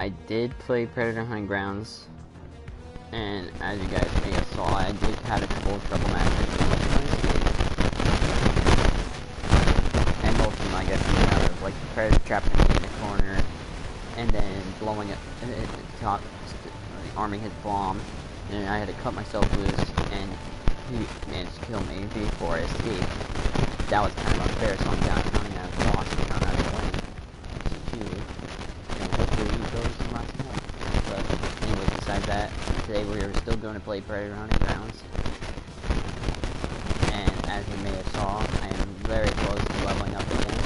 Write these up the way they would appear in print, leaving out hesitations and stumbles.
I did play Predator Hunting Grounds, and as you guys may have saw, I did have a couple of trouble matches. And most of them, I guess, like the Predator trapping me in the corner, and then blowing it, arming his bomb, and I had to cut myself loose, and he managed to kill me before I escaped. That was kind of unfair, so I'm down counting as a loss, and I'm not going to win. And hopefully he goes the last one. But anyways, besides that, today we are still going to play Predator Hunting Grounds. And as you may have saw, I am very close to leveling up again.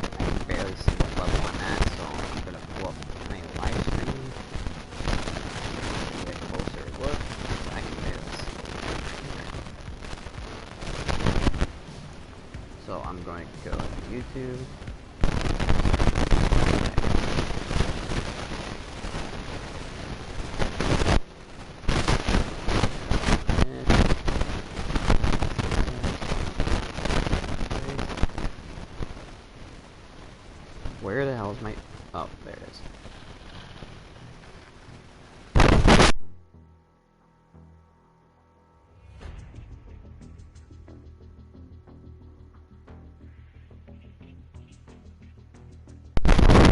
I can barely see what level I'm at, so I'm going to pull up my live stream. Get a closer look. I can barely see. So I'm going to go to YouTube. Where the hell is my... Oh, there it is.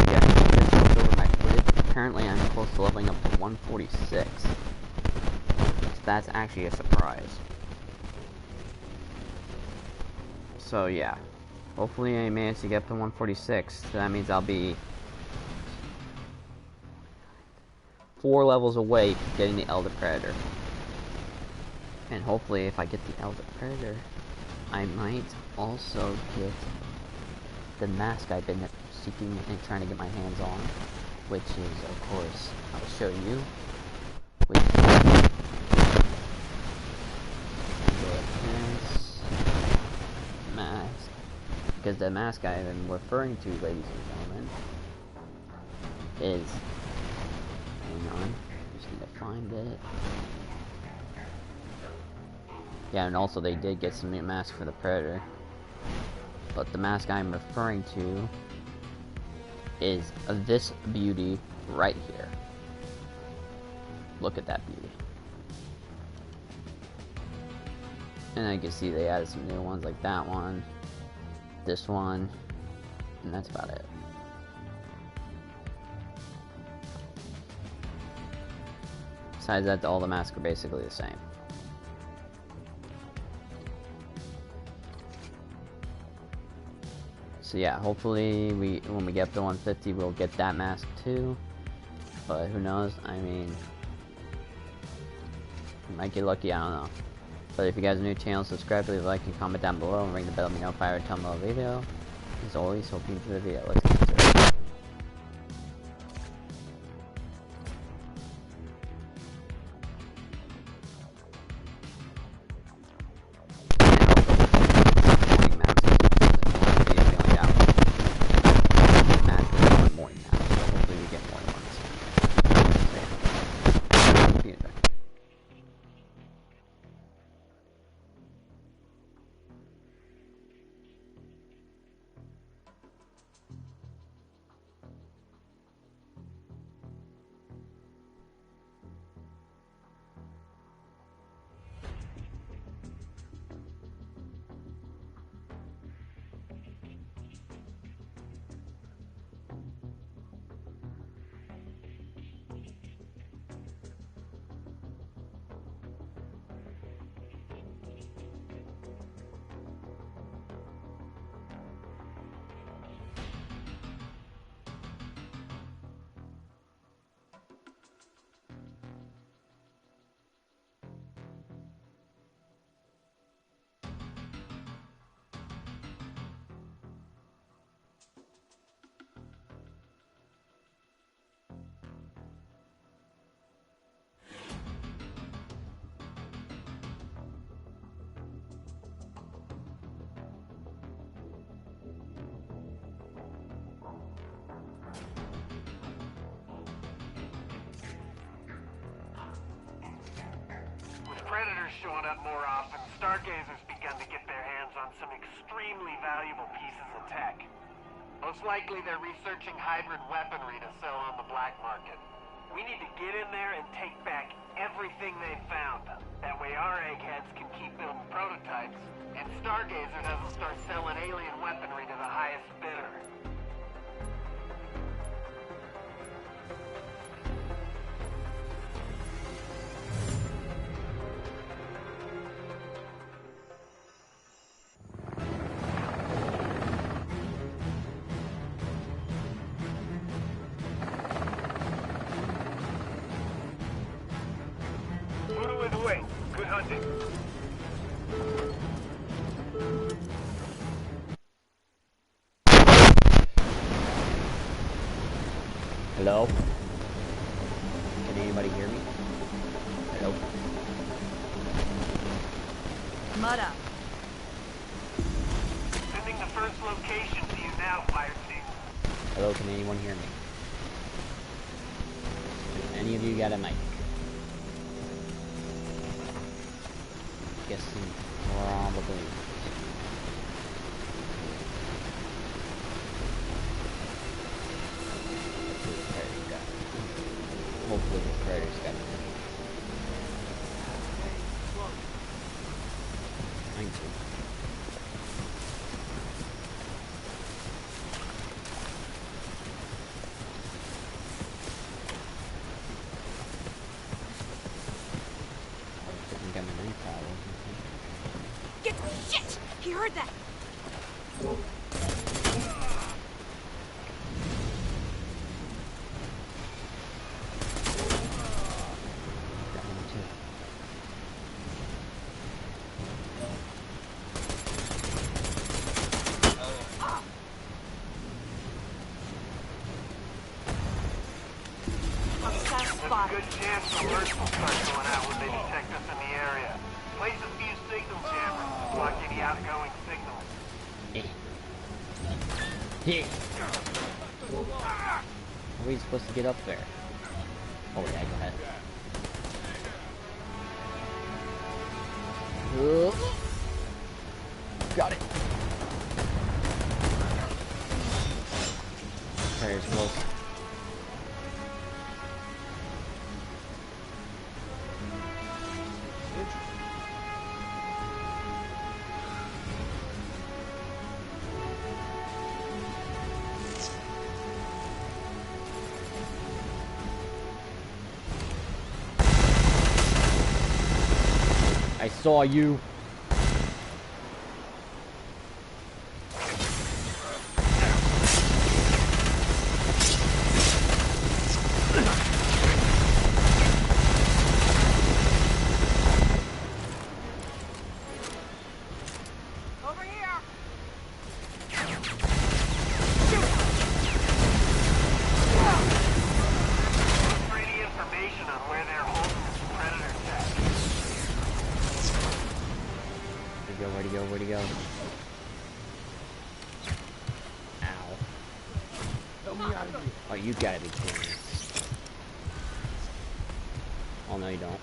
Yeah, just looked over my footage. Apparently I'm close to leveling up to 146. So that's actually a surprise. So yeah. Hopefully I manage to get up to 146. So that means I'll be 4 levels away from getting the Elder Predator. And hopefully if I get the Elder Predator, I might also get the mask I've been seeking and trying to get my hands on. Which is, of course, I'll show you. Which is mask. Because the mask I am referring to, ladies and gentlemen, is... Hang on, just need to find it. Yeah, and also they did get some new masks for the Predator. But the mask I'm referring to is this beauty right here. Look at that beauty. And I can see they added some new ones like that one. This one, and that's about it. Besides that, all the masks are basically the same. So yeah, hopefully when we get up to 150, we'll get that mask too. But who knows? I mean, we might get lucky. I don't know. But if you guys are new to the channel, subscribe, leave a like, and comment down below, and ring the bell to be notified every time I upload a video. As always, hope you enjoy the video. Let's get into it. Predators showing up more often, Stargazer's begun to get their hands on some extremely valuable pieces of tech. Most likely they're researching hybrid weaponry to sell on the black market. We need to get in there and take back everything they've found. That way our eggheads can keep building prototypes, and Stargazer doesn't start selling alien weaponry to the highest bidder. Voodoo is away. Good hunting. Hello? Can anybody hear me? Hello? Mud up. Sending the first location to you now, fire team. Hello, can anyone hear me? Any of you got a mic? Guessing probably. Hopefully the predator's got it. Mine too. I think I'm a night owl. Get shit! He heard that! Got one too. Hostile There's a spot. good chance the alerts will start going out when they detect us in the area. Place a few signal jammers to block any outgoing signals. How are we supposed to get up there? Oh yeah, go ahead. Got it. Predator's close. I saw you. Over here! Look for any information on where they're holding this predator tech. Where'd he go? Where'd he go? Ow. Help me out of here. Oh, you gotta be kidding me. Oh, no, you don't.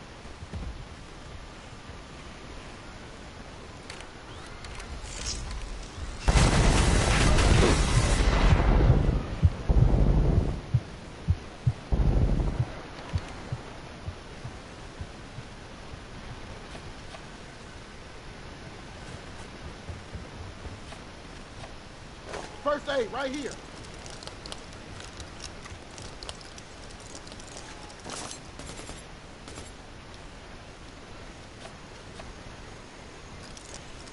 First aid, right here.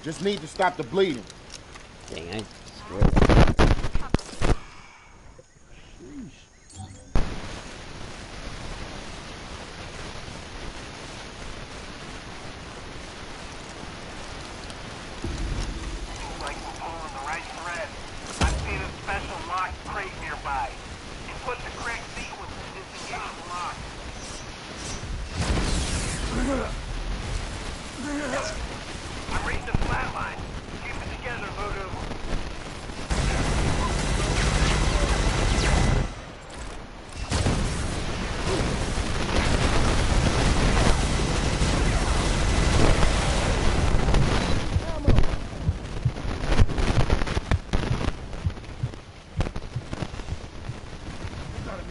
Just need to stop the bleeding. Dang, I screwed up. Seems like we're pulling the right thread. I've seen a special locked crate nearby. Input the correct sequence to disengage the lock. I'm reading the flatline. Keep it together, Voodoo.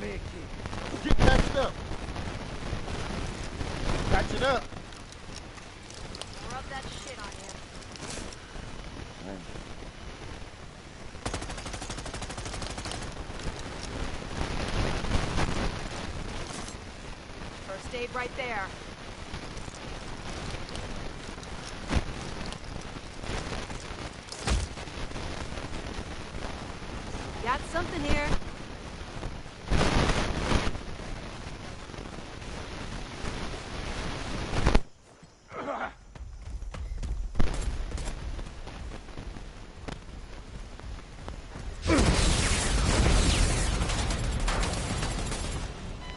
Man, kid. Get patched up. Patch it up. Rub that shit on you. First aid right there. Got something here.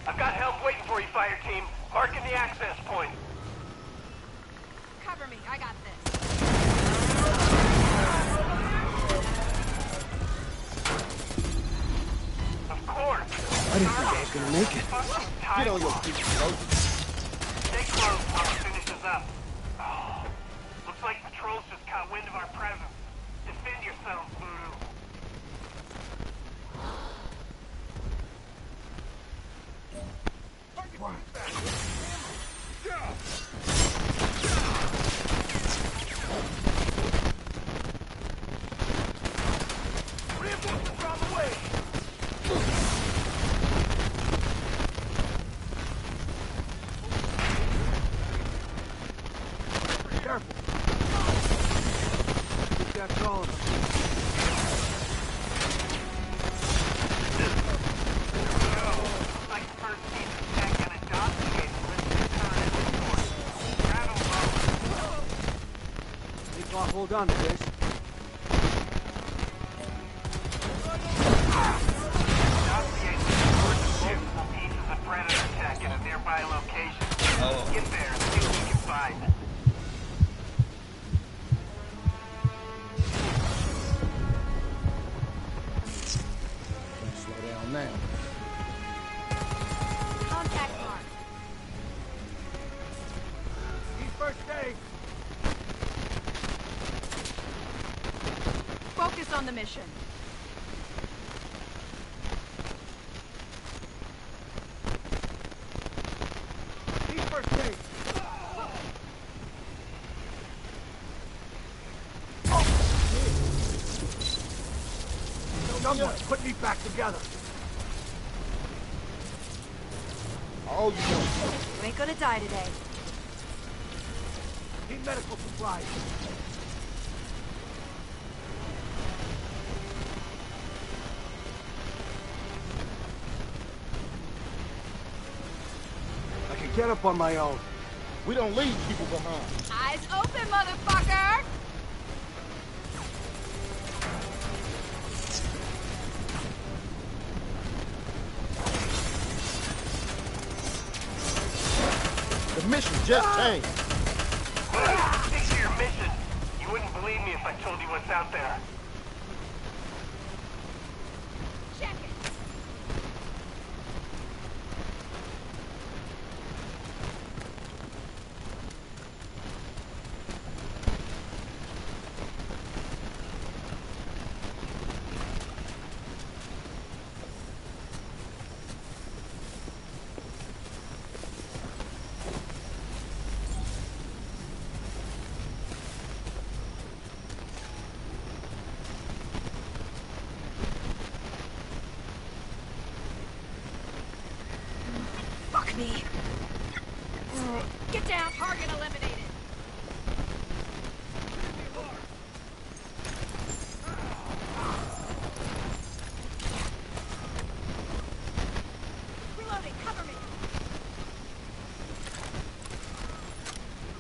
I've got help waiting for you, fire team. Marking the access point. Cover me, I got this. Of course. I didn't think I was gonna make it. Get on your feet, bro. Stay close while it finishes up. Oh, looks like patrols just caught wind of our presence. Defend yourselves, Voodoo. Reinforcements are on the way. Careful. Keep that going. Like the first piece of tech and a dossier to list your current report. Grab 'em both. Think I'll hold on to this. Dossier reports multiple pieces of predator tech in a nearby location. Get there and see what you can find. Slow down now. Contact mark. Need first aid. Focus on the mission. Need first aid. Someone put me back together. Oh, you know. You ain't gonna die today. Need medical supplies. I can get up on my own. We don't leave people behind. Eyes open, motherfucker! The mission just changed. Stick to your mission. You wouldn't believe me if I told you what's out there. Check it! Fuck me. Get down, target eliminated. Reloading, cover me.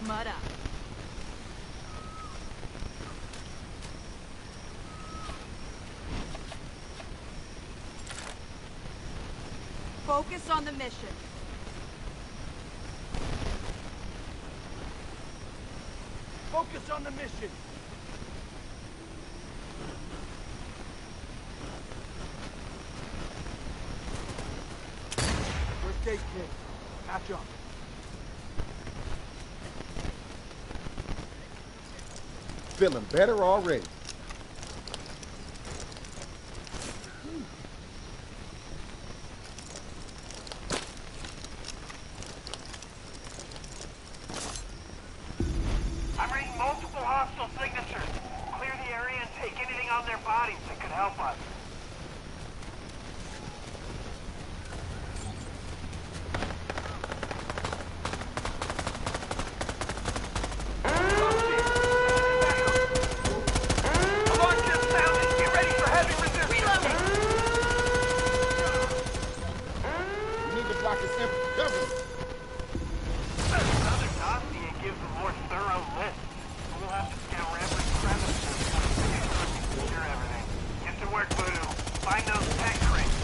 Mud up. Focus on the mission. Focus on the mission. First aid kit. Patch up. Feeling better already. bodies that could help us. Alarm just sounded. Get ready for heavy resistance. Reloading! We need to block his empty cover. Another dossier gives a more thorough list. We'll have to scour every crevice and secure everything. Get to work, Voodoo. Find those tech crates.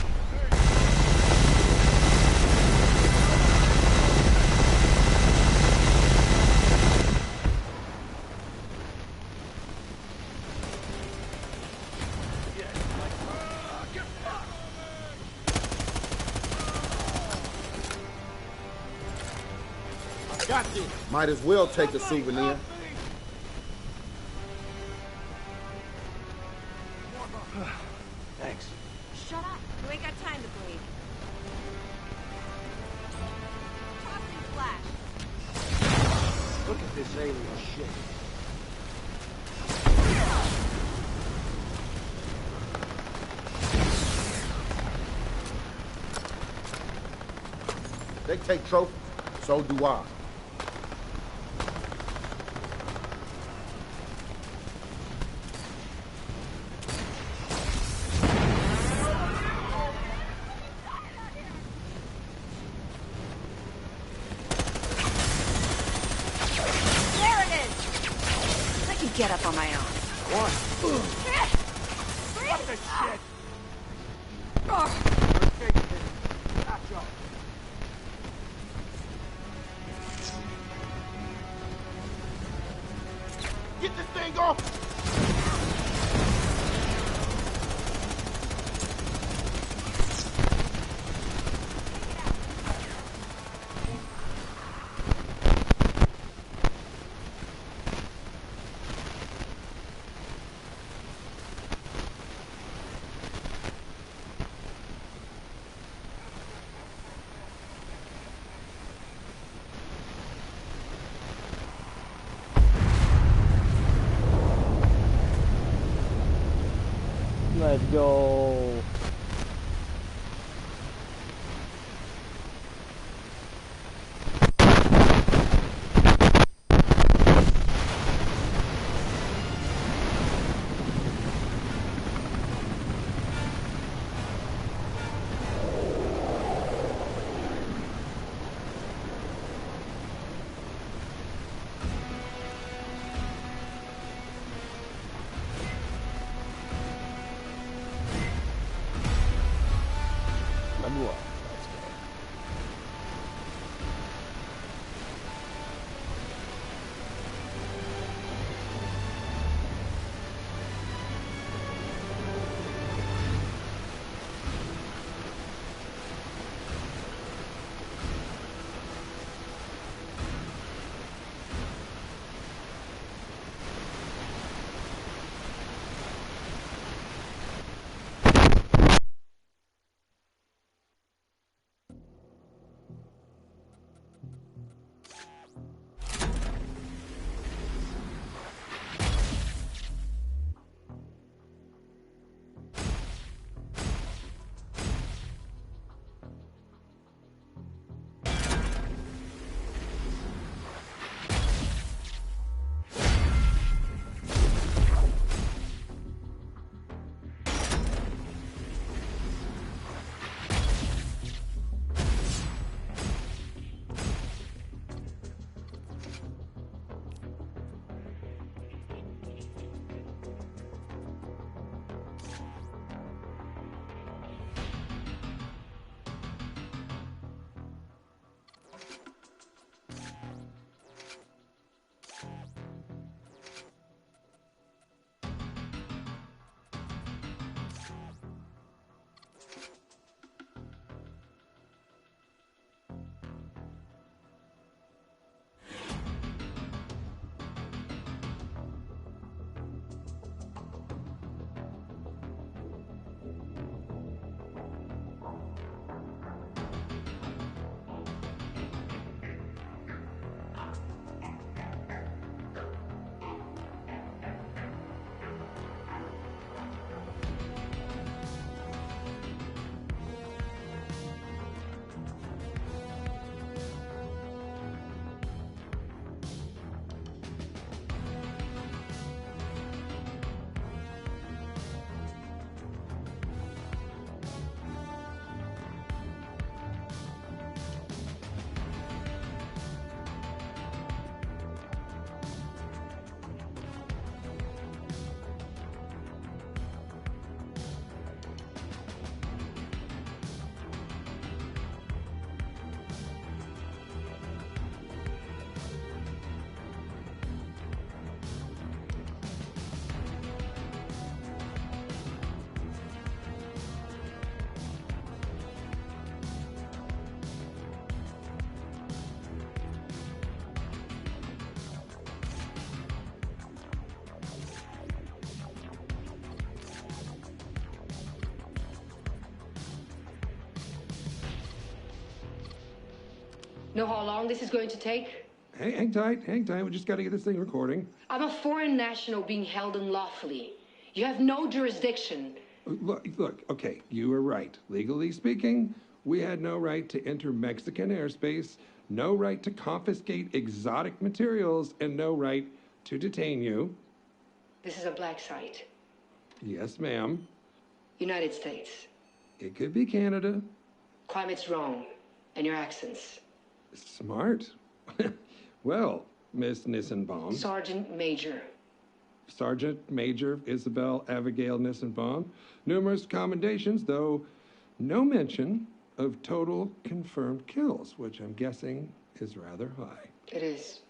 Got this. Might as well take a souvenir. Thanks. Shut up. You ain't got time to bleed. Tossing flash. Look at this alien shit. They take trophies, so do I. There it is! I can get up on my own. What? What the shit? Get this thing off! Let's go. Know how long this is going to take? Hey, hang tight. We just got to get this thing recording. I'm a foreign national being held unlawfully. You have no jurisdiction. Look, okay, you were right. Legally speaking, we had no right to enter Mexican airspace, no right to confiscate exotic materials, and no right to detain you. This is a black site. Yes, ma'am. United States. It could be Canada. Climate's wrong. And your accents. Smart. Well, Miss Nissenbaum. Sergeant Major. Sergeant Major Isabel Abigail Nissenbaum. Numerous commendations, though no mention of total confirmed kills, which I'm guessing is rather high. It is.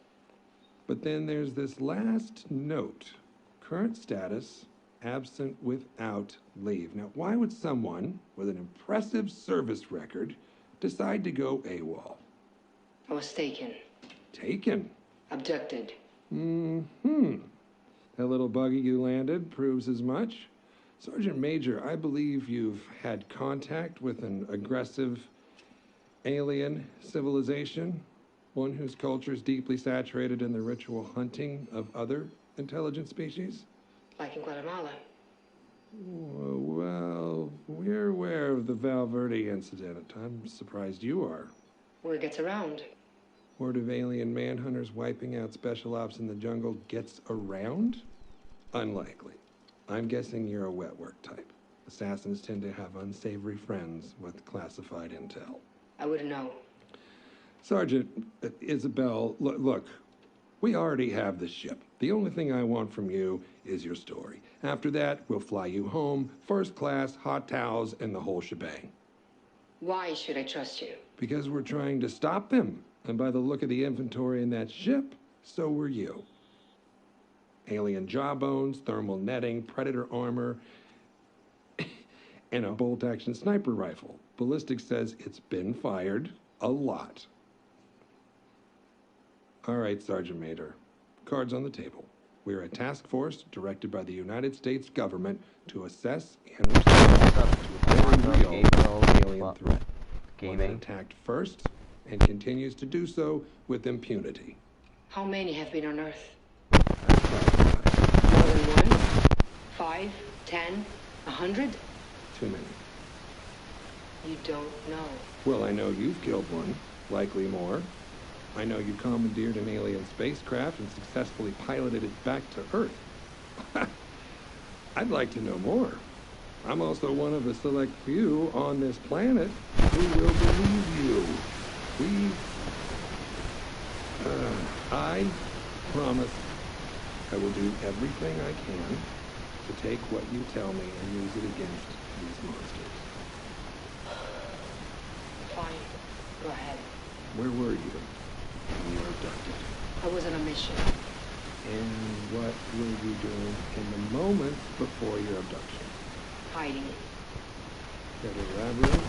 But then there's this last note. Current status, absent without leave. Now, why would someone with an impressive service record decide to go AWOL? I was taken. Taken? Abducted. Mm-hmm. That little buggy you landed proves as much. Sergeant Major, I believe you've had contact with an aggressive alien civilization, one whose culture is deeply saturated in the ritual hunting of other intelligent species? Like in Guatemala. Well, we're aware of the Valverde incident. I'm surprised you are. Word gets around. Horde of alien manhunters wiping out special ops in the jungle gets around? Unlikely. I'm guessing you're a wet work type. Assassins tend to have unsavory friends with classified intel. I wouldn't know. Sergeant Isabel, look, we already have the ship. The only thing I want from you is your story. After that, we'll fly you home, first class, hot towels, and the whole shebang. Why should I trust you? Because we're trying to stop them. And by the look of the inventory in that ship, so were you. Alien jawbones, thermal netting, predator armor, and a bolt-action sniper rifle. Ballistics says it's been fired a lot. All right, Sergeant Major. Cards on the table. We're a task force directed by the United States government to assess and respond to a very real alien threat. One that attacked first and continues to do so with impunity. How many have been on Earth? Classified. More than one? 5, 10, 100? Too many. You don't know. Well, I know you've killed one, likely more. I know you commandeered an alien spacecraft and successfully piloted it back to Earth. I'd like to know more. I'm also one of a select few on this planet who will believe you. I promise I will do everything I can to take what you tell me and use it against these monsters. Fine. Go ahead. Where were you when you were abducted? I was on a mission. And what were you doing in the moments before your abduction? Hiding. That elaborate?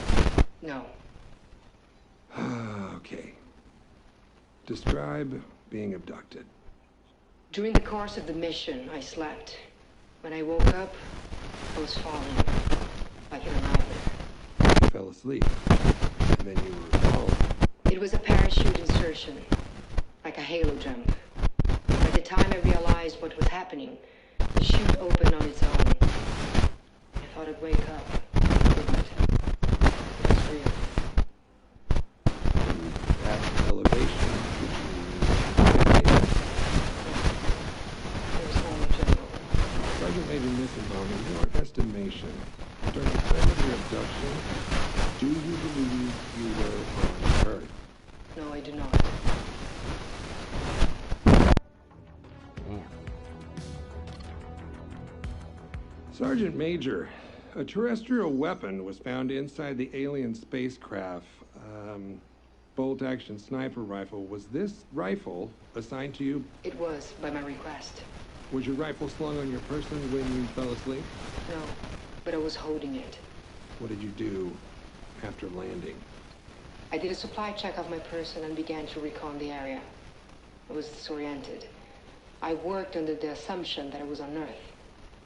No. Okay. Describe being abducted. During the course of the mission, I slept. When I woke up, I was falling. Like in an island. You fell asleep. And then you were falling. It was a parachute insertion. Like a halo jump. By the time I realized what was happening, the chute opened on its own. I thought I'd wake up. I didn't. It was real. At elevation, There was only jungle. Sergeant Major Nissenbaum, in your estimation, during the time of your abduction, do you believe you were on Earth? No, I do not. Damn. Sergeant Major, a terrestrial weapon was found inside the alien spacecraft. Bolt-action sniper rifle. Was this rifle assigned to you? It was, by my request. Was your rifle slung on your person when you fell asleep? No, but I was holding it. What did you do after landing? I did a supply check of my person and began to recon the area. I was disoriented. I worked under the assumption that I was on Earth,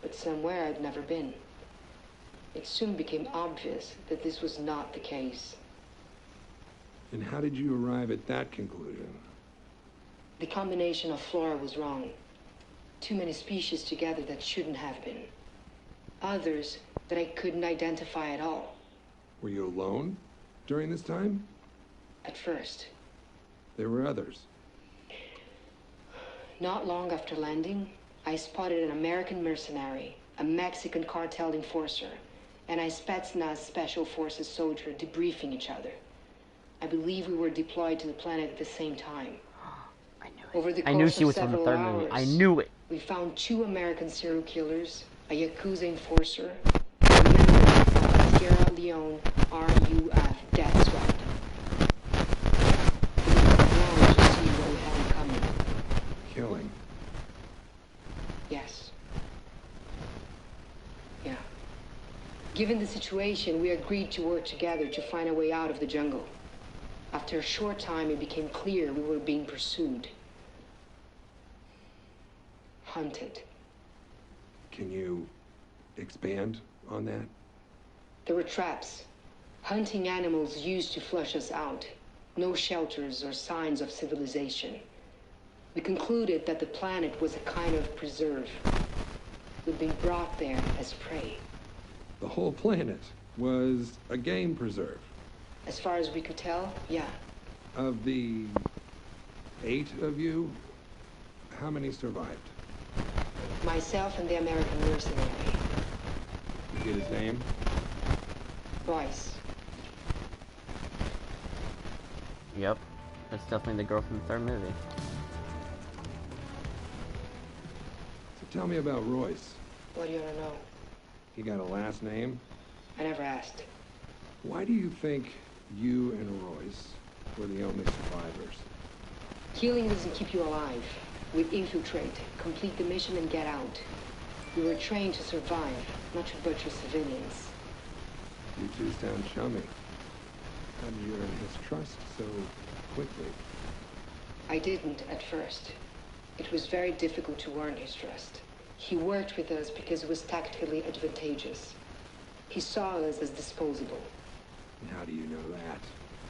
but somewhere I'd never been. It soon became obvious that this was not the case. And how did you arrive at that conclusion? The combination of flora was wrong. Too many species together that shouldn't have been. Others that I couldn't identify at all. Were you alone during this time? At first. There were others. Not long after landing, I spotted an American mercenary, a Mexican cartel enforcer, and a Spetsnaz Special Forces soldier debriefing each other. I believe we were deployed to the planet at the same time. I knew it. Over the I knew course she of was from the several third movie. I hours, knew it. we found 2 American serial killers, a Yakuza enforcer, and a member of the Sierra Leone RUF death squad. It was wrong to see what we had in common. Killing. Yes. Yeah. Given the situation, we agreed to work together to find a way out of the jungle. After a short time, it became clear we were being pursued. Hunted. Can you expand on that? There were traps. Hunting animals used to flush us out. No shelters or signs of civilization. We concluded that the planet was a kind of preserve. We'd been brought there as prey. The whole planet was a game preserve. As far as we could tell, yeah. Of the 8 of you, how many survived? Myself and the American mercenary. You get his name? Royce. Yep. That's definitely the girl from the third movie. So tell me about Royce. What do you want to know? He got a last name? I never asked. Why do you think you and Royce were the only survivors? Killing doesn't keep you alive. We infiltrate, complete the mission, and get out. We were trained to survive, not to butcher civilians. You two sound chummy. How did you earn his trust so quickly? I didn't at first. It was very difficult to earn his trust. He worked with us because it was tactically advantageous. He saw us as disposable. And how do you know that?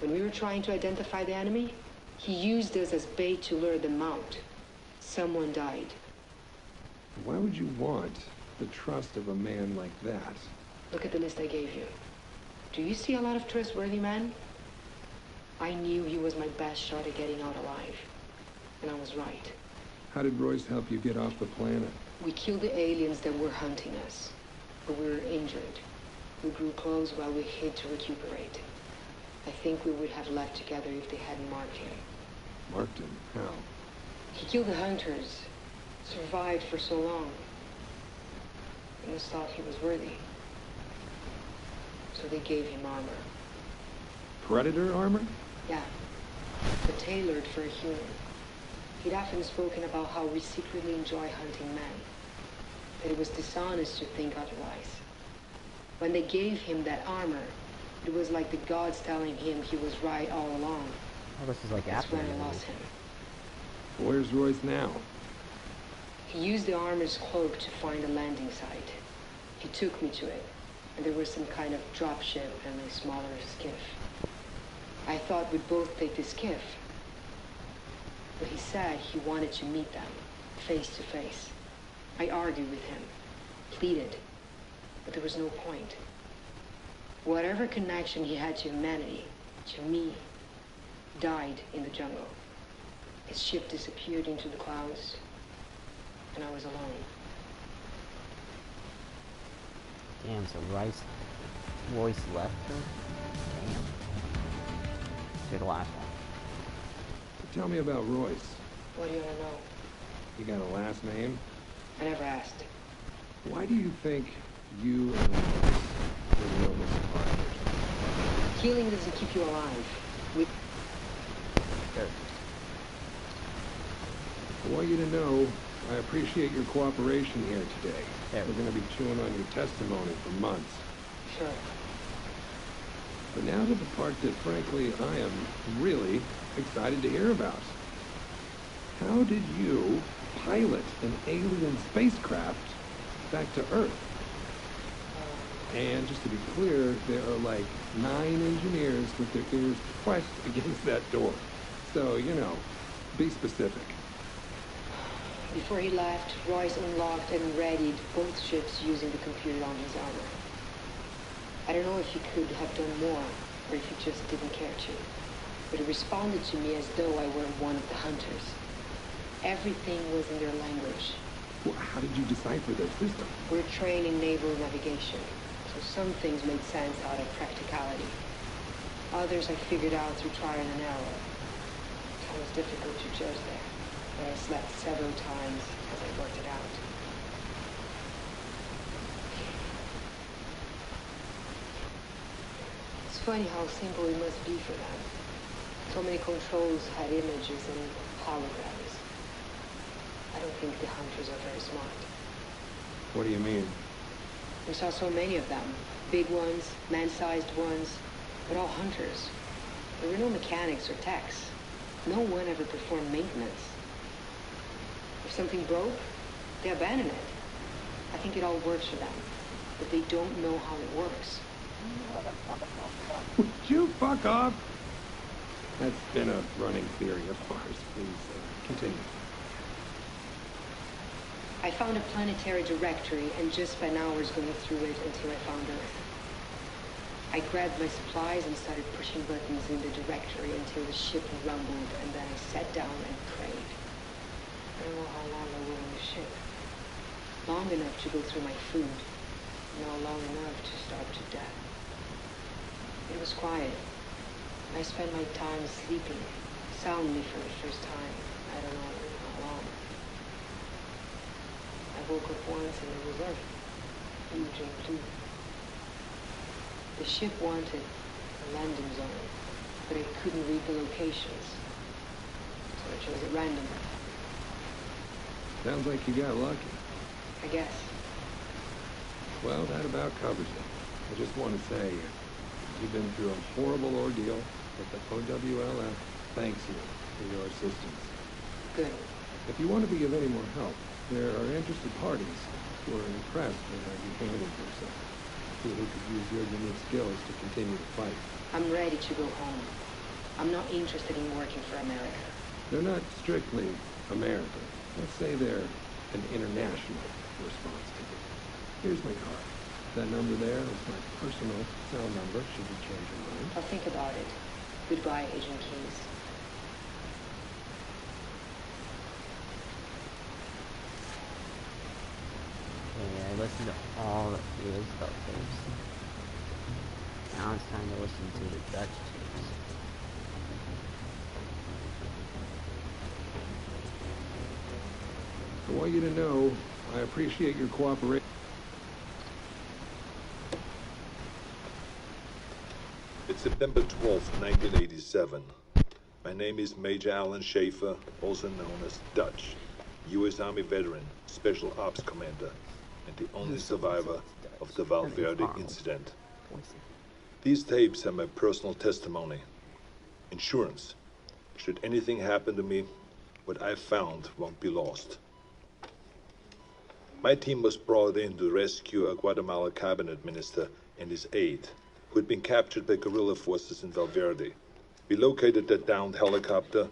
When we were trying to identify the enemy, he used us as bait to lure them out. Someone died. Why would you want the trust of a man like that? Look at the list I gave you. Do you see a lot of trustworthy men? I knew he was my best shot at getting out alive. And I was right. How did Royce help you get off the planet? We killed the aliens that were hunting us. But we were injured. We grew close while we hid to recuperate. I think we would have left together if they hadn't marked him. Marked him? How? He killed the hunters. Survived for so long. They must thought he was worthy. So they gave him armor. Predator armor? Yeah. But tailored for a human. He'd often spoken about how we secretly enjoy hunting men. That it was dishonest to think otherwise. When they gave him that armor, it was like the gods telling him he was right all along. Oh, this is like That's after when the I movie. lost him. Where's Royce now? He used the armor's cloak to find a landing site. He took me to it, and there was some kind of dropship and a smaller skiff. I thought we'd both take the skiff. But he said he wanted to meet them, face to face. I argued with him, pleaded, but there was no point. Whatever connection he had to humanity, to me, died in the jungle. His ship disappeared into the clouds, and I was alone. Damn, so Royce left her? Damn. Do the last one. So tell me about Royce. What do you want to know? He got a last name? I never asked. Why do you think you and Royce were the only survivors? Healing doesn't keep you alive. Good. I want you to know I appreciate your cooperation here today. There. We're going to be chewing on your testimony for months. Sure. But now to the part that, frankly, I am really excited to hear about. How did you pilot an alien spacecraft back to Earth? And just to be clear, there are like 9 engineers with their ears pressed against that door. So, you know, be specific. Before he left, Royce unlocked and readied both ships using the computer on his armor. I don't know if he could have done more, or if he just didn't care to. But he responded to me as though I were one of the hunters. Everything was in their language. Well, how did you decipher their system? We're trained in naval navigation, so some things made sense out of practicality. Others I figured out through trial and error. It was difficult to judge there, but I slept several times as I worked it out. It's funny how simple it must be for them. So many controls had images and holograms. I don't think the hunters are very smart. What do you mean? We saw so many of them. Big ones, man-sized ones, but all hunters. There were no mechanics or techs. No one ever performed maintenance. If something broke, they abandon it. I think it all works for them, but they don't know how it works. Would you fuck off? That's been a running theory of ours. Please, continue. I found a planetary directory and just spent hours going through it until I found Earth. I grabbed my supplies and started pushing buttons in the directory until the ship rumbled, and then I sat down and prayed. I don't know how long I will on the ship. Long enough to go through my food, not long enough to starve to death. It was quiet. I spent my time sleeping, soundly for the first time. I don't know how long. I woke up once and it was Earth, huge and blue. The ship wanted a landing zone, but I couldn't read the locations, so I chose at random. Sounds like you got lucky. I guess. Well, that about covers it. I just want to say, you've been through a horrible ordeal, but the OWLF thanks you for your assistance. Good. If you want to be of any more help, there are interested parties who are impressed with how you handled yourself, who could use your unique skills to continue the fight. I'm ready to go home. I'm not interested in working for America. They're not strictly American. Let's say they're an international response team. Here's my card. That number there is my personal cell number, should you change your mind. I'll think about it. Goodbye, Agent Keys. Okay, I listened to all the Roosevelt tapes. Now it's time to listen to the Dutch tapes. I want you to know I appreciate your cooperation. It's September 12th, 1987. My name is Major Alan Schaefer, also known as Dutch, U.S. Army veteran, Special Ops Commander, and the only survivor of the Valverde incident. These tapes are my personal testimony. Insurance. Should anything happen to me, what I found won't be lost. My team was brought in to rescue a Guatemala cabinet minister and his aide, who had been captured by guerrilla forces in Valverde. We located the downed helicopter,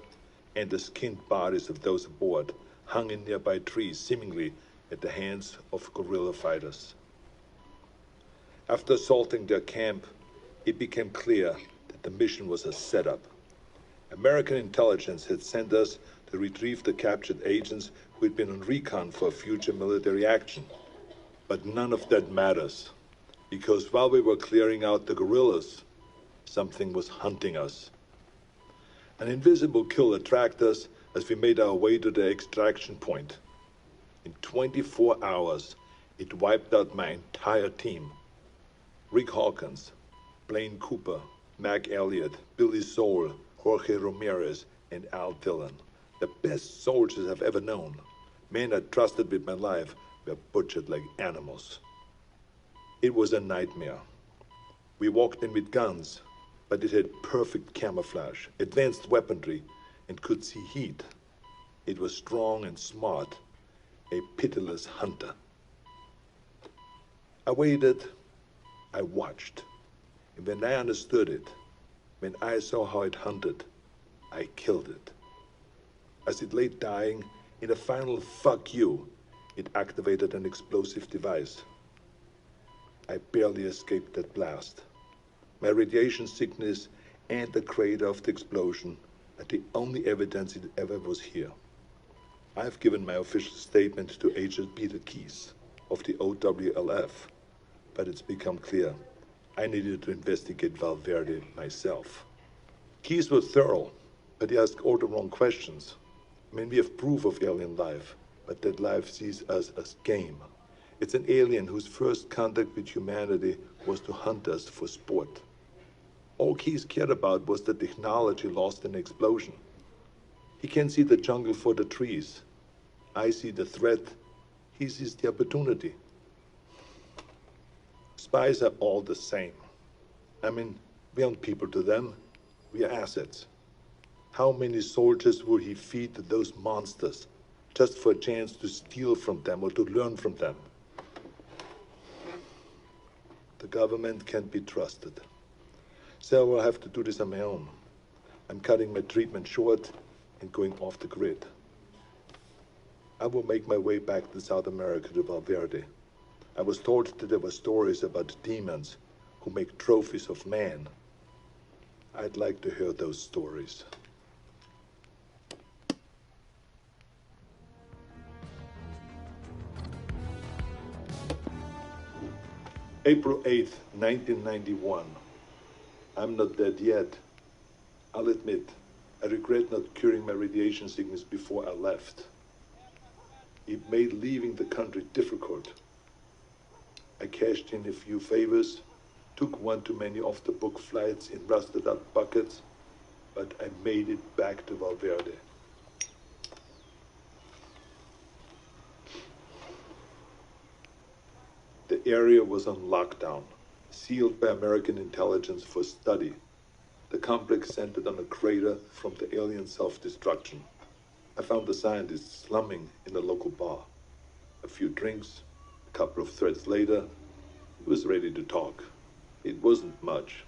and the skinned bodies of those aboard hung in nearby trees, seemingly at the hands of guerrilla fighters. After assaulting their camp, it became clear that the mission was a setup. American intelligence had sent us to retrieve the captured agents who had been on recon for future military action. But none of that matters, because while we were clearing out the guerrillas, something was hunting us. An invisible killer tracked us as we made our way to the extraction point. In 24 hours, it wiped out my entire team. Rick Hawkins, Blaine Cooper, Mac Elliott, Billy Soul, Jorge Ramirez, and Al Dillon. The best soldiers I've ever known. Men I trusted with my life were butchered like animals. It was a nightmare. We walked in with guns, but it had perfect camouflage, advanced weaponry, and could see heat. It was strong and smart, a pitiless hunter. I waited I watched. And when I understood it, when I saw how it hunted, I killed it. As it lay dying, in a final fuck you, it activated an explosive device. I barely escaped that blast. My radiation sickness and the crater of the explosion are the only evidence it ever was here. I've given my official statement to Agent Peter Keyes of the OWLF, but it's become clear I needed to investigate Valverde myself. Keyes was thorough, but he asked all the wrong questions. I mean, we have proof of alien life, but that life sees us as game. It's an alien whose first contact with humanity was to hunt us for sport. All Keyes cared about was the technology lost in the explosion. He can see the jungle for the trees. I see the threat. He sees the opportunity. Spies are all the same. I mean, we aren't people to them. We are assets. How many soldiers will he feed to those monsters just for a chance to steal from them or to learn from them? The government can't be trusted. So I will have to do this on my own. I'm cutting my treatment short and going off the grid. I will make my way back to South America to Valverde. I was told that there were stories about demons who make trophies of man. I'd like to hear those stories. April 8th, 1991. I'm not dead yet. I'll admit, I regret not curing my radiation sickness before I left. It made leaving the country difficult. I cashed in a few favors, took one too many off-the-book flights in rusted-out buckets, but I made it back to Valverde. The area was on lockdown, sealed by American intelligence for study. The complex centered on a crater from the alien self-destruction. I found the scientists slumming in a local bar. A few drinks, a couple of threads later, he was ready to talk. It wasn't much,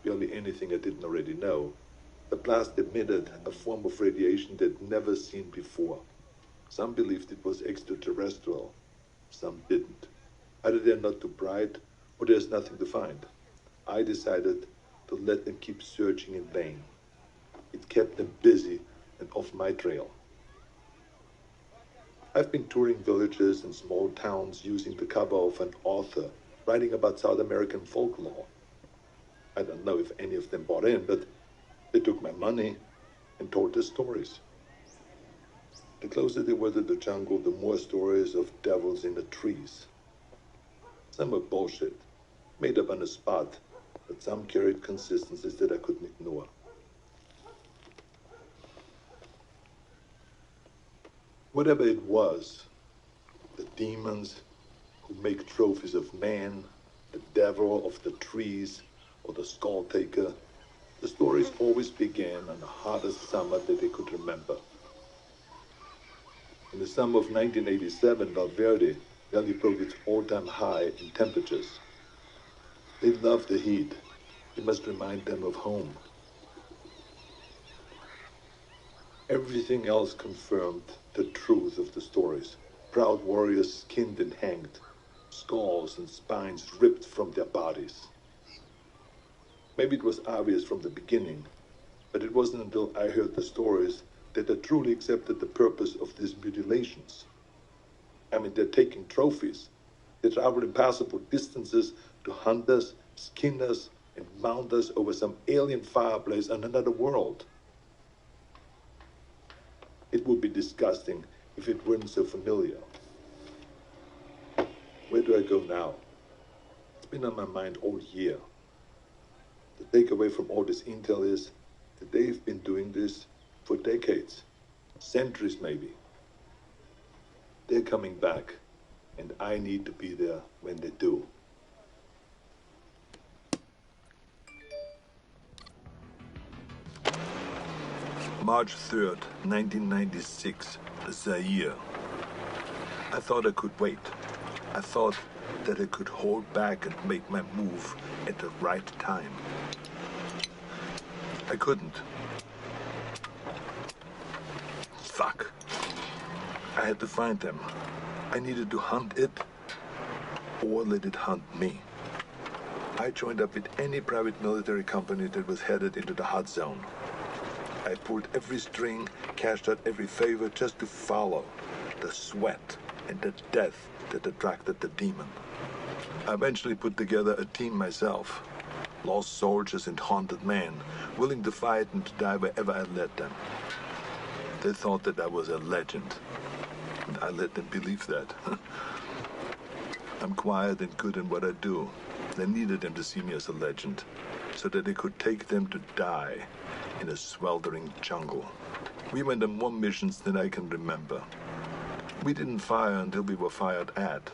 barely anything I didn't already know. The blast emitted a form of radiation they'd never seen before. Some believed it was extraterrestrial, some didn't. Either they're not too bright, or there's nothing to find. I decided to let them keep searching in vain. It kept them busy and off my trail. I've been touring villages and small towns using the cover of an author writing about South American folklore. I don't know if any of them bought in, but they took my money and told their stories. The closer they were to the jungle, the more stories of devils in the trees. Some were bullshit, made up on the spot, but some carried consistencies that I couldn't ignore. Whatever it was, the demons who make trophies of man, the devil of the trees, or the skull taker, the stories always began on the hottest summer that they could remember. In the summer of 1987, Valverde nearly broke its all-time high in temperatures. They love the heat. It must remind them of home. Everything else confirmed the truth of the stories. Proud warriors skinned and hanged, skulls and spines ripped from their bodies. Maybe it was obvious from the beginning, but it wasn't until I heard the stories that I truly accepted the purpose of these mutilations. I mean, they're taking trophies. They travel impassable distances to hunt us, skin us, and mount us over some alien fireplace on another world. It would be disgusting if it weren't so familiar. Where do I go now? It's been on my mind all year. The takeaway from all this intel is that they've been doing this for decades, centuries maybe. They're coming back, and I need to be there when they do. March 3rd, 1996, Zaire. I thought I could wait. I thought that I could hold back and make my move at the right time. I couldn't. Fuck. I had to find them. I needed to hunt it or let it hunt me. I joined up with any private military company that was headed into the hot zone. I pulled every string, cashed out every favor just to follow the sweat and the death that attracted the demon. I eventually put together a team myself. Lost soldiers and haunted men, willing to fight and to die wherever I led them. They thought that I was a legend, and I let them believe that. I'm quiet and good in what I do. They needed them to see me as a legend, so that they could take them to die in a sweltering jungle. We went on more missions than I can remember. We didn't fire until we were fired at.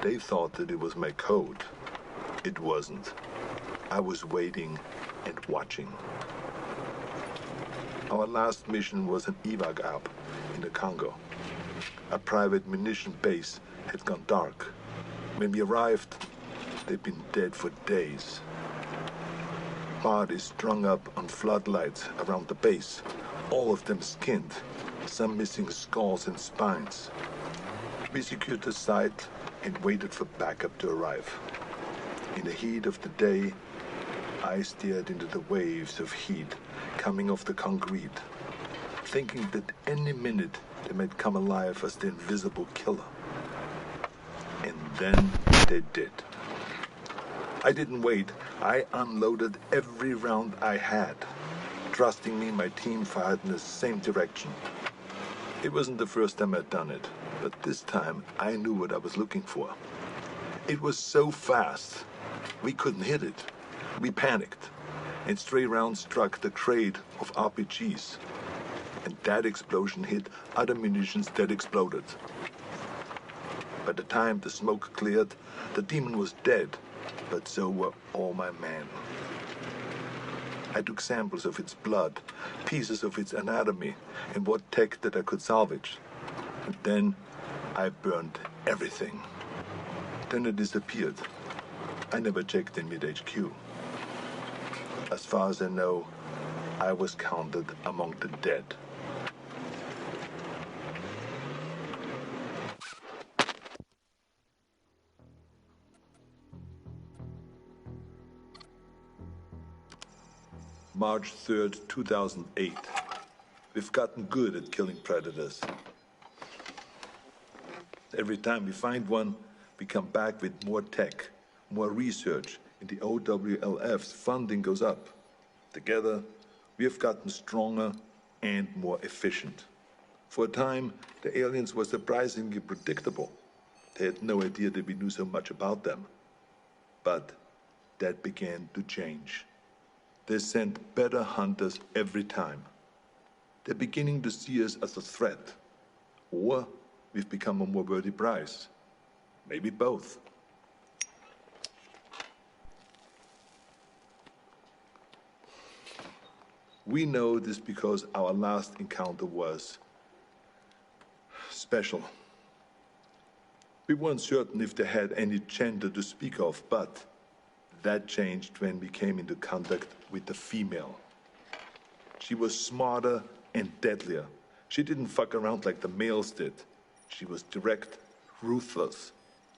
They thought that it was my code. It wasn't. I was waiting and watching. Our last mission was an evac op in the Congo. A private munition base had gone dark. When we arrived, they'd been dead for days. Bodies strung up on floodlights around the base, all of them skinned, some missing skulls and spines. We secured the site and waited for backup to arrive. In the heat of the day, I stared into the waves of heat coming off the concrete, thinking that any minute they might come alive as the invisible killer. And then they did. I didn't wait. I unloaded every round I had. Trusting me, my team fired in the same direction. It wasn't the first time I'd done it, but this time I knew what I was looking for. It was so fast, we couldn't hit it. We panicked, and stray rounds struck the crate of RPGs. And that explosion hit other munitions that exploded. By the time the smoke cleared, the demon was dead, but so were all my men. I took samples of its blood, pieces of its anatomy, and what tech that I could salvage. And then I burned everything. Then it disappeared. I never checked in mid-HQ. As far as I know, I was counted among the dead. March 3rd, 2008. We've gotten good at killing predators. Every time we find one, we come back with more tech, more research, and the OWLF's funding goes up. Together, we have gotten stronger and more efficient. For a time, the aliens were surprisingly predictable. They had no idea that we knew so much about them. But that began to change. They sent better hunters every time. They're beginning to see us as a threat. Or we've become a more worthy prize. Maybe both. We know this because our last encounter was special. We weren't certain if they had any gender to speak of, but that changed when we came into contact with the female. She was smarter and deadlier. She didn't fuck around like the males did. She was direct, ruthless,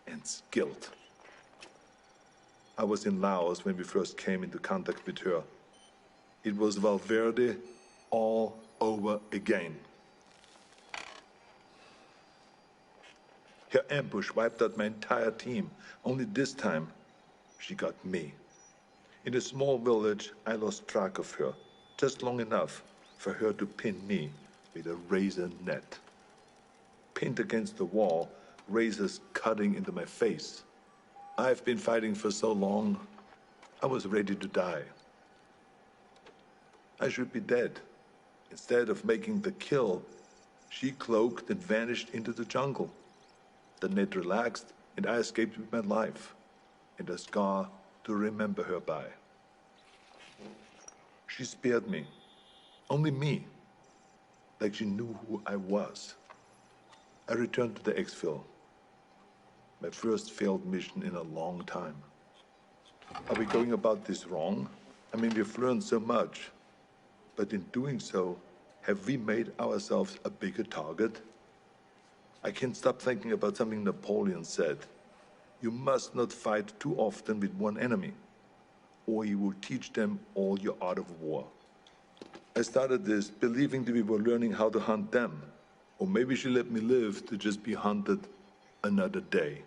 and skilled. I was in Laos when we first came into contact with her. It was Valverde all over again. Her ambush wiped out my entire team. Only this time, she got me. In a small village, I lost track of her, just long enough for her to pin me with a razor net. Pinned against the wall, razors cutting into my face. I've been fighting for so long, I was ready to die. I should be dead. Instead of making the kill, she cloaked and vanished into the jungle. The net relaxed, and I escaped with my life, and a scar to remember her by. She spared me. Only me. Like she knew who I was. I returned to the exfil. My first failed mission in a long time. Are we going about this wrong? I mean, we've learned so much. But in doing so, have we made ourselves a bigger target? I can't stop thinking about something Napoleon said. You must not fight too often with one enemy, or you will teach them all your art of war. I started this believing that we were learning how to hunt them, or maybe she let me live to just be hunted another day.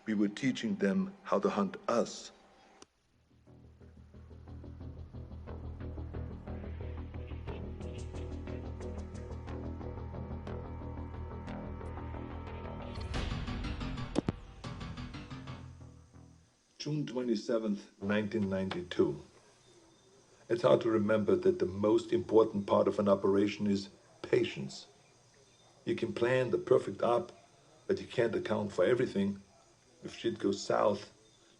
We were teaching them how to hunt us. June 27th, 1992. It's hard to remember that the most important part of an operation is patience. You can plan the perfect op, but you can't account for everything. If shit goes south,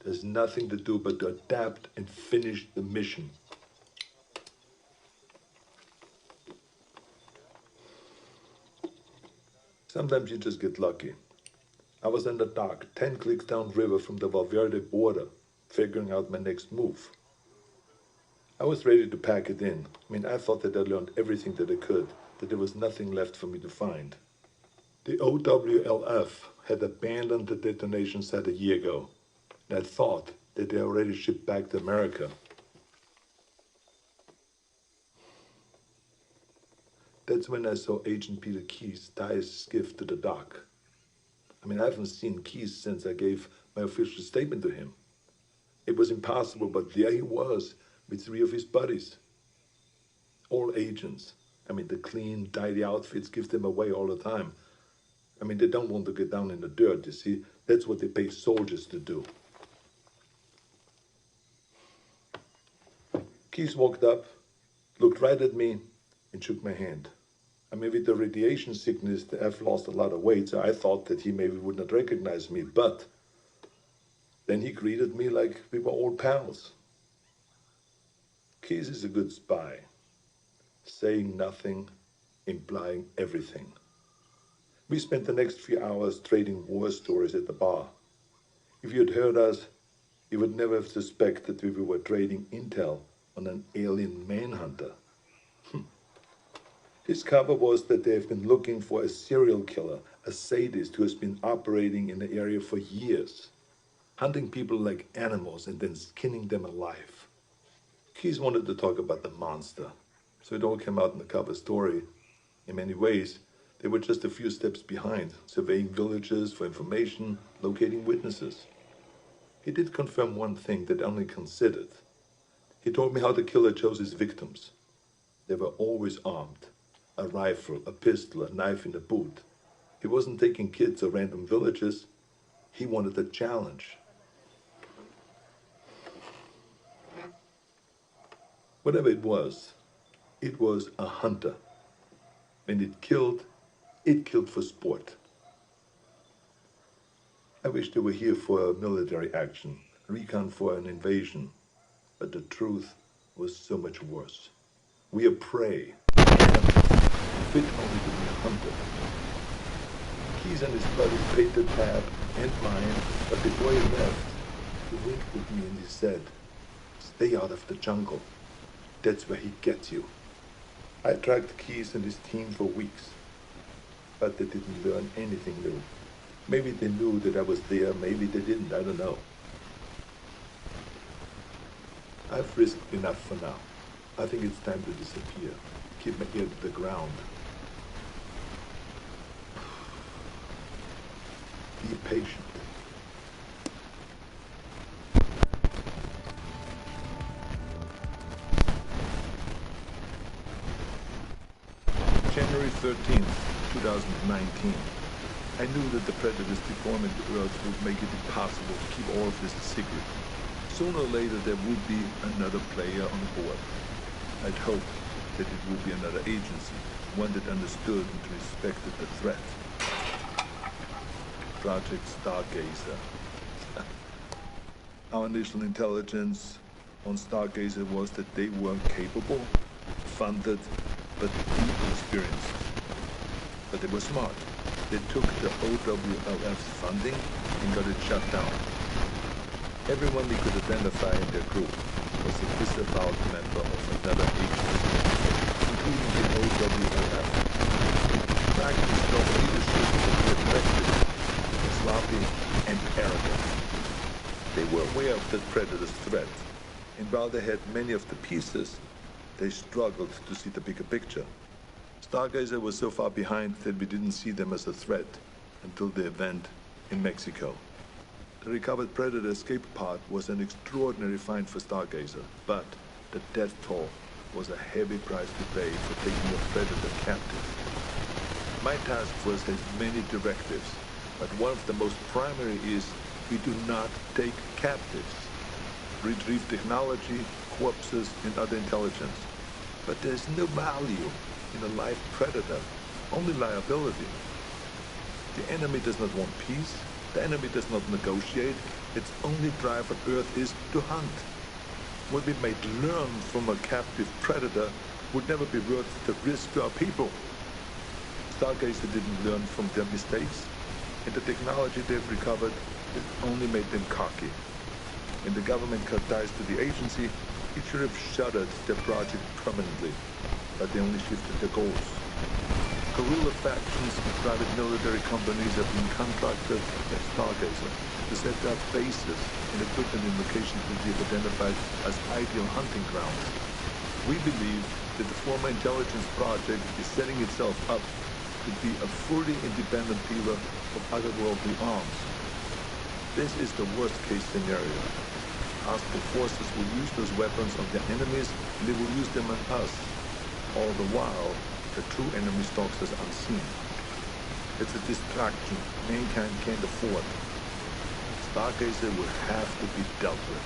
there's nothing to do but to adapt and finish the mission. Sometimes you just get lucky. I was in the dock, 10 clicks downriver from the Valverde border, figuring out my next move. I was ready to pack it in. I mean, I thought that I learned everything that I could, that there was nothing left for me to find. The OWLF had abandoned the detonation site a year ago, and I thought that they already shipped back to America. That's when I saw Agent Peter Keyes tie his skiff to the dock. I mean, I haven't seen Keyes since I gave my official statement to him. It was impossible, but there he was, with 3 of his buddies. All agents. I mean, the clean, tidy outfits give them away all the time. I mean, they don't want to get down in the dirt, you see. That's what they pay soldiers to do. Keyes walked up, looked right at me, and shook my hand. I mean, with the radiation sickness, I've lost a lot of weight, so I thought that he maybe would not recognize me, but then he greeted me like we were old pals. Keyes is a good spy, saying nothing, implying everything. We spent the next few hours trading war stories at the bar. If you had heard us, you would never have suspected we were trading intel on an alien manhunter. His cover was that they have been looking for a serial killer, a sadist who has been operating in the area for years, hunting people like animals and then skinning them alive. Keyes wanted to talk about the monster, so it all came out in the cover story. In many ways, they were just a few steps behind, surveying villages for information, locating witnesses. He did confirm one thing that I only considered. He told me how the killer chose his victims. They were always armed. A rifle, a pistol, a knife in the boot. He wasn't taking kids or random villages. He wanted a challenge. Whatever it was a hunter. When it killed for sport. I wish they were here for a military action, recon for an invasion, but the truth was so much worse. We are prey, fit only to be hunted. Keyes and his buddies paid the tab and mine, but before he left, he winked at me and he said, "Stay out of the jungle. That's where he gets you." I tracked Keyes and his team for weeks, but they didn't learn anything new. Maybe they knew that I was there, maybe they didn't, I don't know. I've risked enough for now. I think it's time to disappear. Keep my ear to the ground. Be patient. January 13th, 2019. I knew that the Predator's deployment to Earth would make it impossible to keep all of this a secret. Sooner or later there would be another player on board. I'd hoped that it would be another agency, one that understood and respected the threat. Project Stargazer. Our initial intelligence on Stargazer was that they weren't capable, funded, but inexperienced. But they were smart. They took the OWLF's funding and got it shut down. Everyone we could identify in their group was a disavowed member of another agency, including the OWLF. Practice strong leadership was aggressive, sloppy, and arrogant. They were aware of the Predator's threat, and while they had many of the pieces, they struggled to see the bigger picture. Stargazer was so far behind that we didn't see them as a threat until the event in Mexico. The recovered Predator escape pod was an extraordinary find for Stargazer, but the death toll was a heavy price to pay for taking a Predator captive. My task force has many directives, but one of the most primary is we do not take captives. Retrieve technology, corpses, and other intelligence. But there's no value in a live Predator, only liability. The enemy does not want peace. The enemy does not negotiate. Its only drive on Earth is to hunt. What we might learn from a captive Predator would never be worth the risk to our people. Stargazer didn't learn from their mistakes, and the technology they've recovered has only made them cocky. When the government cut ties to the agency, it should have shuttered their project permanently, but they only shifted their goals. Guerrilla factions and private military companies have been contracted by Stargazer to set up bases and equipment in locations that we have identified as ideal hunting grounds. We believe that the former intelligence project is setting itself up to be a fully independent dealer of otherworldly arms. This is the worst-case scenario. Hostile forces will use those weapons on their enemies, and they will use them on us. All the while, the true enemy stalks us unseen. It's a distraction mankind can't afford. Stargazer will have to be dealt with.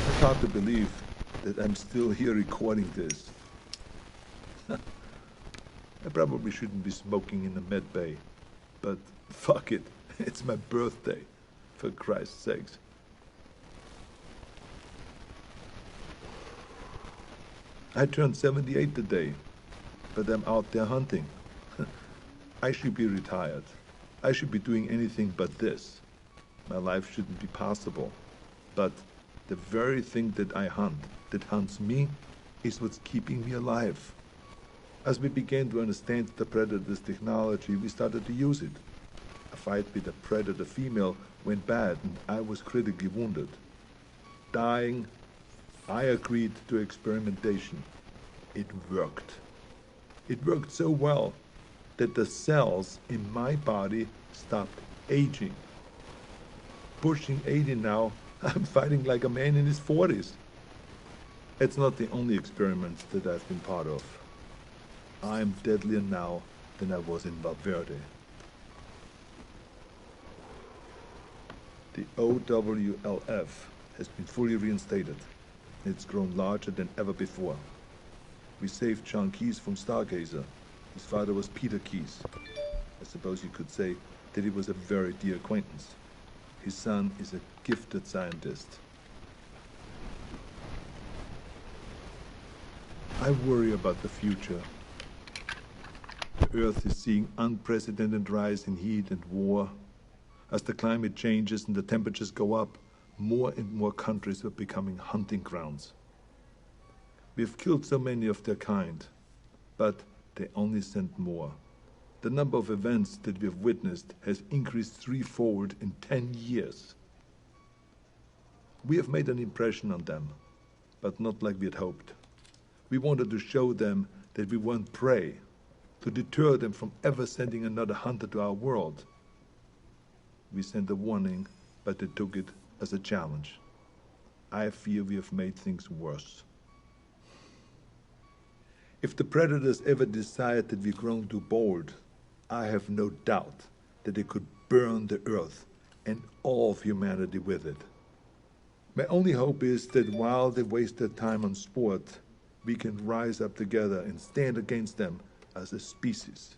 It's hard to believe that I'm still here recording this. I probably shouldn't be smoking in the med bay, but fuck it, it's my birthday, for Christ's sakes. I turned 78 today, but I'm out there hunting. I should be retired. I should be doing anything but this. My life shouldn't be possible. But the very thing that I hunt, that hunts me, is what's keeping me alive. As we began to understand the Predator's technology, we started to use it. A fight with a Predator female went bad and I was critically wounded. Dying, I agreed to experimentation. It worked. It worked so well that the cells in my body stopped aging. Pushing 80 now, I'm fighting like a man in his 40s. It's not the only experiment that I've been part of. I'm deadlier now than I was in Valverde. The OWLF has been fully reinstated. It's grown larger than ever before. We saved John Keyes from Stargazer. His father was Peter Keyes. I suppose you could say that he was a very dear acquaintance. His son is a gifted scientist. I worry about the future. The Earth is seeing unprecedented rise in heat and war. As the climate changes and the temperatures go up, more and more countries are becoming hunting grounds. We've killed so many of their kind, but they only send more. The number of events that we have witnessed has increased threefold in 10 years. We have made an impression on them, but not like we had hoped. We wanted to show them that we weren't prey, to deter them from ever sending another hunter to our world. We sent a warning, but they took it as a challenge. I fear we have made things worse. If the Predators ever decide that we've grown too bold, I have no doubt that they could burn the Earth and all of humanity with it. My only hope is that while they waste their time on sport, we can rise up together and stand against them as a species.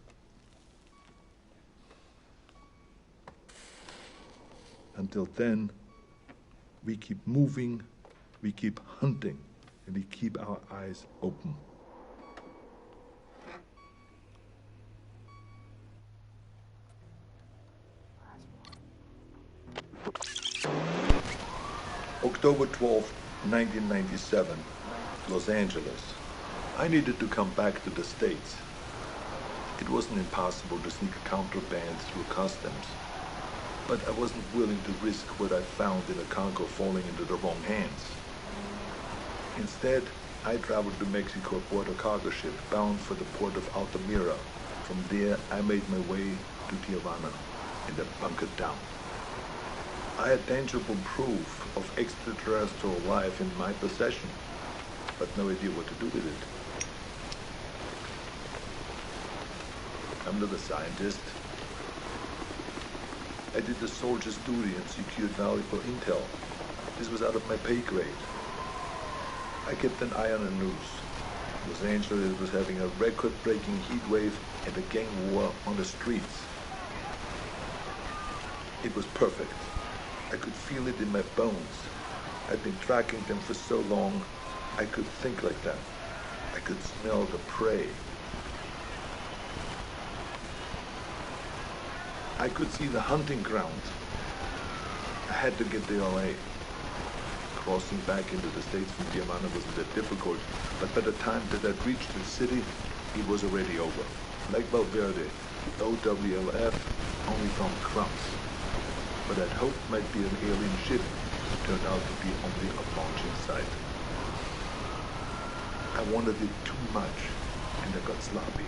Until then, we keep moving We keep hunting, and we keep our eyes open. October 12th, 1997, Los Angeles. I needed to come back to the States. It wasn't impossible to sneak a contraband through customs, but I wasn't willing to risk what I found in a cargo falling into the wrong hands. Instead, I traveled to Mexico aboard a cargo ship bound for the port of Altamira. From there, I made my way to Tijuana and I bunkered down. I had tangible proof of extraterrestrial life in my possession, but no idea what to do with it. I'm not a scientist. I did the soldier's duty and secured valuable intel. This was out of my pay grade. I kept an eye on the news. Los Angeles was having a record-breaking heat wave and a gang war on the streets. It was perfect. I could feel it in my bones. I'd been tracking them for so long, I could think like them. I could smell the prey. I could see the hunting ground. I had to get to LA. Crossing back into the States from Tijuana wasn't that difficult, but by the time that I'd reached the city, it was already over. Like Valverde, OWLF only found crumbs. What I'd hoped might be an alien ship turned out to be only a launching site. I wanted it too much, and I got sloppy.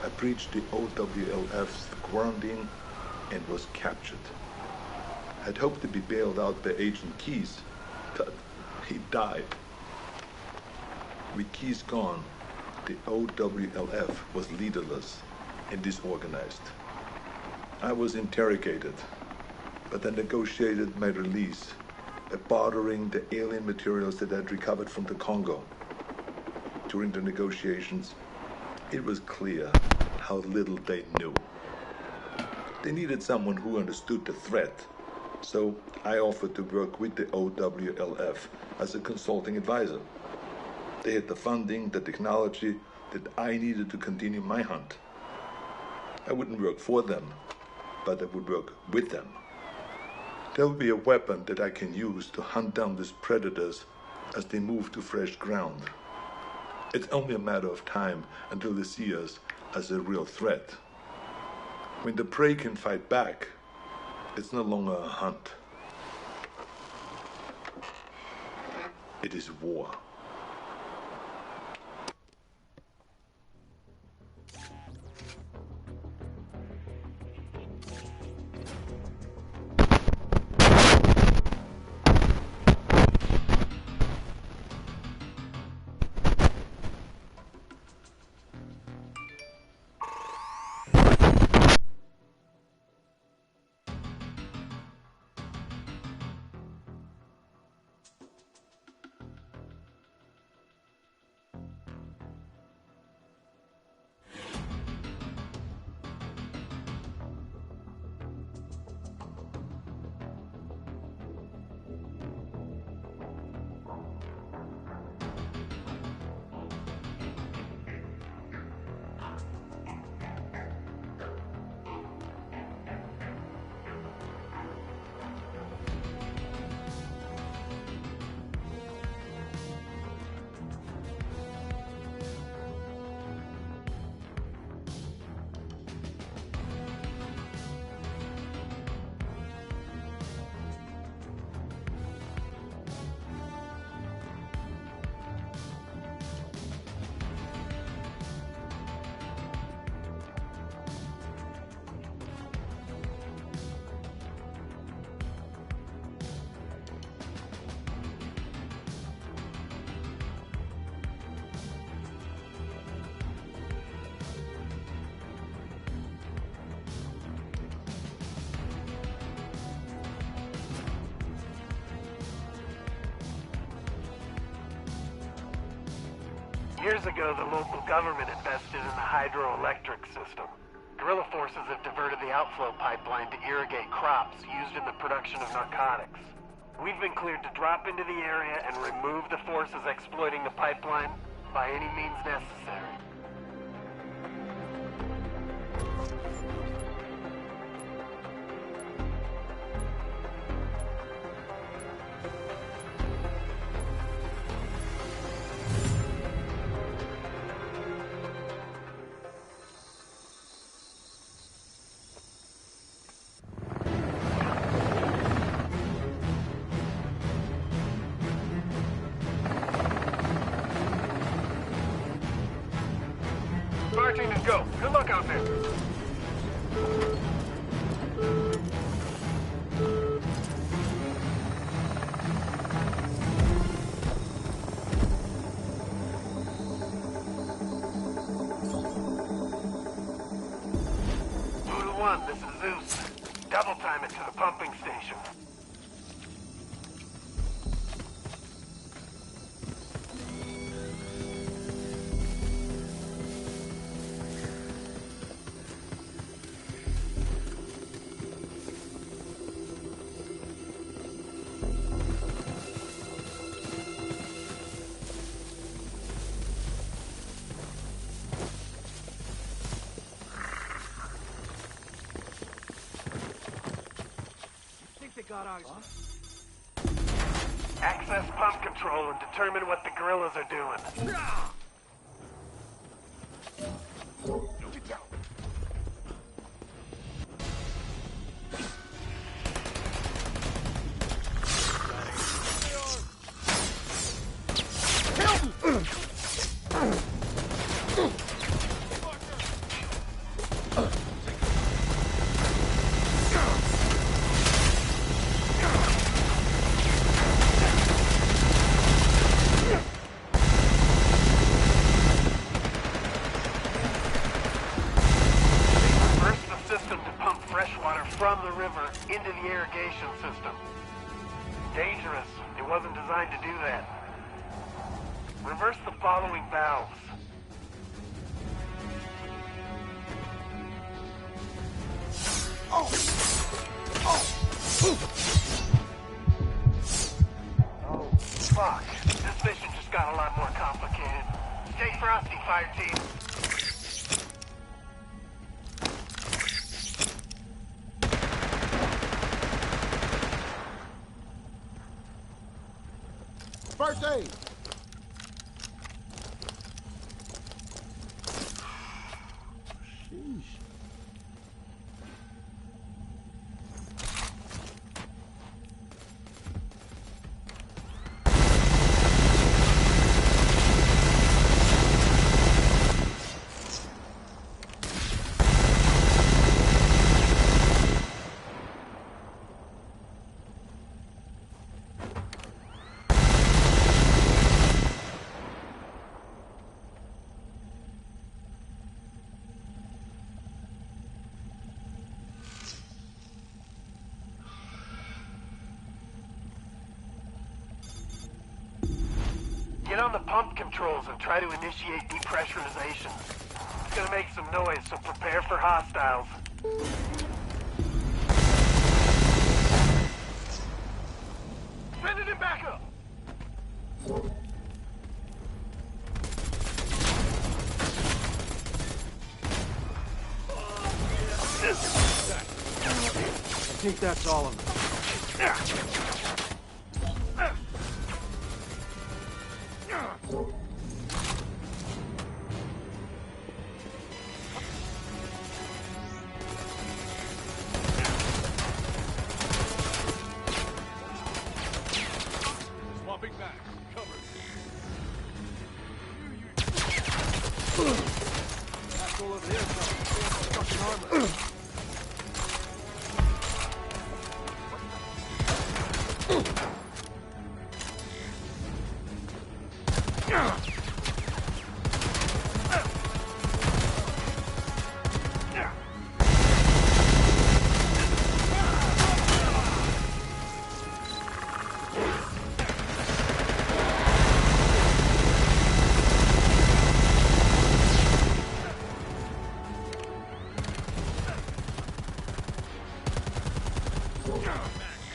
I breached the OWLF's quarantine and was captured. I'd hoped to be bailed out by Agent Keys, but he died. With Keys gone, the OWLF was leaderless and disorganized. I was interrogated, but I negotiated my release by bartering the alien materials that I'd recovered from the Congo. During the negotiations, it was clear how little they knew. They needed someone who understood the threat, so I offered to work with the OWLF as a consulting advisor. They had the funding, the technology that I needed to continue my hunt. I wouldn't work for them, but I would work with them. There will be a weapon that I can use to hunt down these predators as they move to fresh ground. It's only a matter of time until they see us as a real threat. When the prey can fight back, it's no longer a hunt. It is war. Years ago, the local government invested in the hydroelectric system. Guerrilla forces have diverted the outflow pipeline to irrigate crops used in the production of narcotics. We've been cleared to drop into the area and remove the forces exploiting the pipeline by any means necessary. Bartenders, go. Good luck out there. Voodoo 1, this is Zeus. Double time it to the pumping station. Access pump control and determine what the gorillas are doing. From the river into the irrigation system. Dangerous. It wasn't designed to do that. Reverse the following valves. Oh, fuck. This mission just got a lot more complicated. Stay frosty, fire team. First aid. Sheesh. Get on the pump controls and try to initiate depressurization. It's gonna make some noise, so prepare for hostiles. Send it in backup! I think that's all of them. Swapping back. Cover. That's all over there, fucking armor.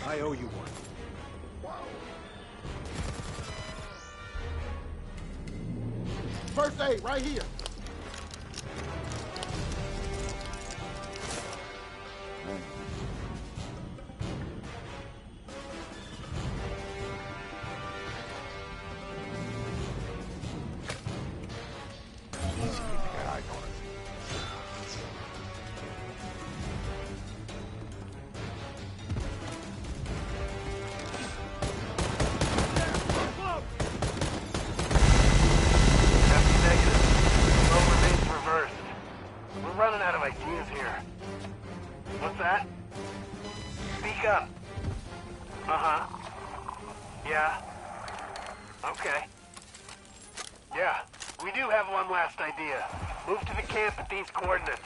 I owe you one. First aid, right here. Yeah. Okay. Yeah, we do have one last idea. Move to the camp at these coordinates.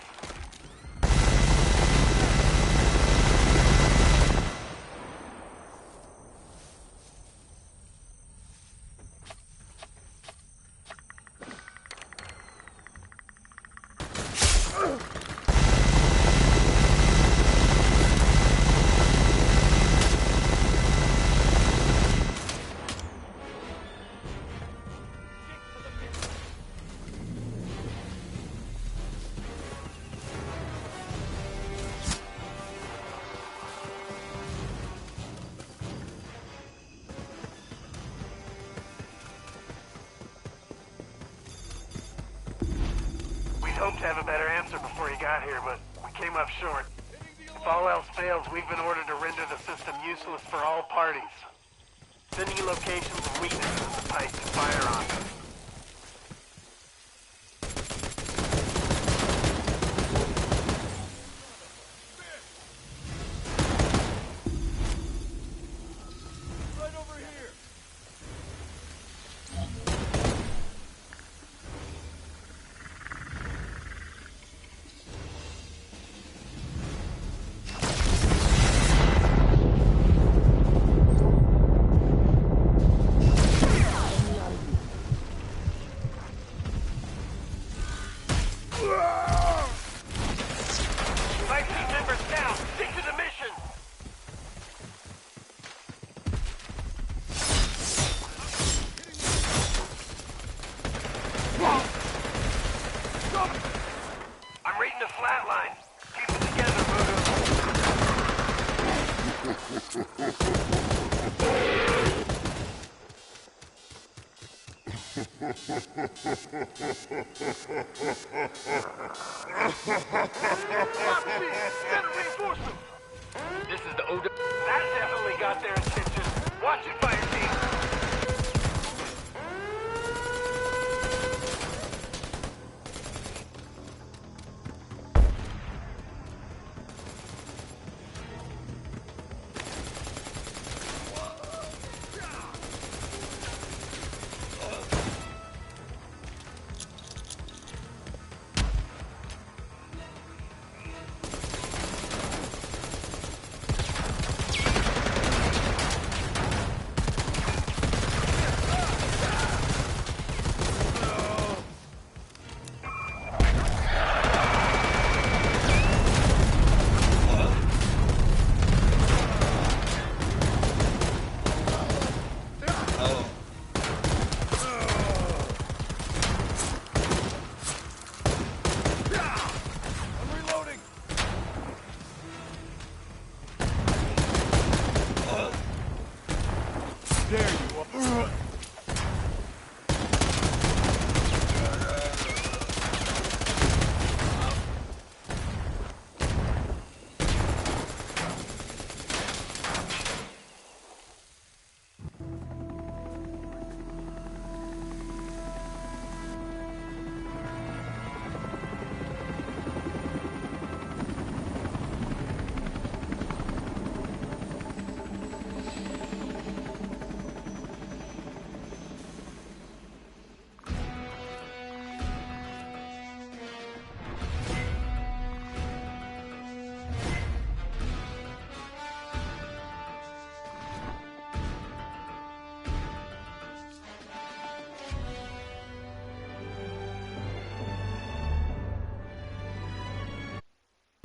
Hoped to have a better answer before you got here, but we came up short. If all else fails, we've been ordered to render the system useless for all parties. Sending you locations of weaknesses in the pipe to fire on. Right over here. I'm reading a flatline. Keep it together, Voodoo. This is the Oda. That definitely got their attention. Watch it, fire team. There you are.